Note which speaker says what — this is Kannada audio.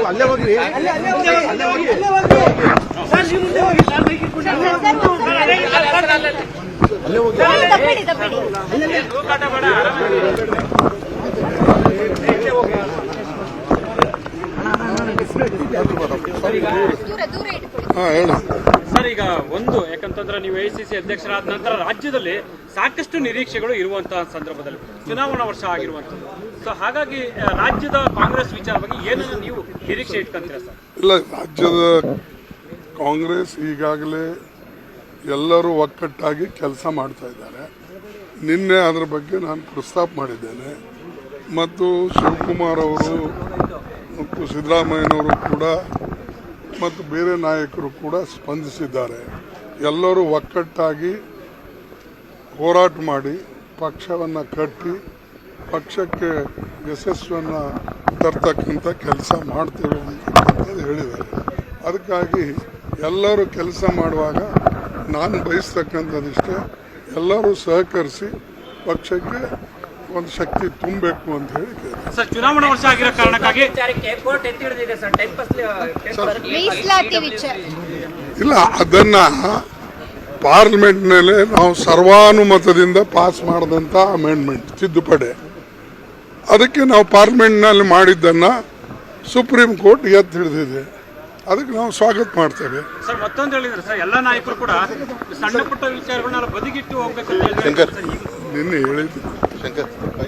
Speaker 1: ಅಲ್ಲೇ ಹೋಗ್ರಿ
Speaker 2: ಸರ್, ಈಗ ಒಂದು ಯಾಕಂತಂದ್ರೆ ನೀವು ಎಐಸಿಸಿ ಅಧ್ಯಕ್ಷರಾದ ನಂತರ ರಾಜ್ಯದಲ್ಲಿ ಸಾಕಷ್ಟು ನಿರೀಕ್ಷೆಗಳು ಇರುವಂತಹ ಸಂದರ್ಭದಲ್ಲಿ ಚುನಾವಣಾ ವರ್ಷ ಆಗಿರುವಂತದ್ದು. ಸೊ ಹಾಗಾಗಿ ರಾಜ್ಯದ ಕಾಂಗ್ರೆಸ್ ವಿಚಾರ ಬಗ್ಗೆ ಏನನ್ನು ನೀವು ನಿರೀಕ್ಷೆ ಇಟ್ಕೊಂತೀರಾ ಸರ್?
Speaker 3: ಇಲ್ಲ, ರಾಜ್ಯದ ಕಾಂಗ್ರೆಸ್ ಈಗಾಗಲೇ ಎಲ್ಲರೂ ಒಕ್ಕಟ್ಟಾಗಿ ಕೆಲಸ ಮಾಡ್ತಾ ಇದ್ದಾರೆ. ನಿನ್ನೆ ಅದರ ಬಗ್ಗೆ ನಾನು ಪ್ರಸ್ತಾಪ ಮಾಡಿದ್ದೇನೆ ಮತ್ತು ಶಿವಕುಮಾರ್ ಅವರು ಮತ್ತು ಸಿದ್ದರಾಮಯ್ಯನವರು ಕೂಡ ಮತ್ತು ಬೇರೆ ನಾಯಕರು ಕೂಡ ಸ್ಪಂದಿಸಿದ್ದಾರೆ. ಎಲ್ಲರೂ ಒಕ್ಕಟ್ಟಾಗಿ ಹೋರಾಟ ಮಾಡಿ ಪಕ್ಷವನ್ನು ಕಟ್ಟಿ ಪಕ್ಷಕ್ಕೆ ಯಶಸ್ಸನ್ನು ತರ್ತಕ್ಕಂಥ ಕೆಲಸ ಮಾಡ್ತೇವೆ ಅಂತ ಹೇಳಿದ್ದಾರೆ. ಅದಕ್ಕಾಗಿ ಎಲ್ಲರೂ ಕೆಲಸ ಮಾಡುವಾಗ ನಾನು ಬಯಸ್ತಕ್ಕಂಥದ್ದಿಷ್ಟೇ, ಎಲ್ಲರೂ ಸಹಕರಿಸಿ ಪಕ್ಷಕ್ಕೆ ಒಂದು ಶಕ್ತಿ ತುಂಬಬೇಕು ಅಂತ ಹೇಳಿ
Speaker 2: ಸರ್, ಚುನಾವಣಾ ವರ್ಷ ಆಗಿರೋ ಕಾರಣಕ್ಕಾಗಿ
Speaker 3: ಇಲ್ಲ, ಅದನ್ನ ಪಾರ್ಲಿಮೆಂಟ್ನಲ್ಲಿ ನಾವು ಸರ್ವಾನುಮತದಿಂದ ಪಾಸ್ ಮಾಡಿದಂಥ ಅಮೆಂಡ್ಮೆಂಟ್ ತಿದ್ದುಪಡಿ, ಅದಕ್ಕೆ ನಾವು ಪಾರ್ಲಿಮೆಂಟ್ನಲ್ಲಿ ಮಾಡಿದ್ದನ್ನು ಸುಪ್ರೀಂ ಕೋರ್ಟ್ ಎತ್ತಿ ಹಿಡಿದಿದೆ. ಅದಕ್ಕೆ ನಾವು ಸ್ವಾಗತ ಮಾಡ್ತೇವೆ.
Speaker 2: ಸರ್, ಮತ್ತೊಂದು ಹೇಳಿದ್ರೆ ಸರ್, ಎಲ್ಲ ನಾಯಕರು ಕೂಡ ಸಣ್ಣ ಪುಟ್ಟ ವಿಚಾರಗಳನ್ನ ಬದಿಗಿಟ್ಟು ಹೋಗ್ಬೇಕು.
Speaker 3: ನಿನ್ನೆ ಹೇಳಿದ್ದು ಶಂಕರ್
Speaker 1: ಬರಲ್ಲ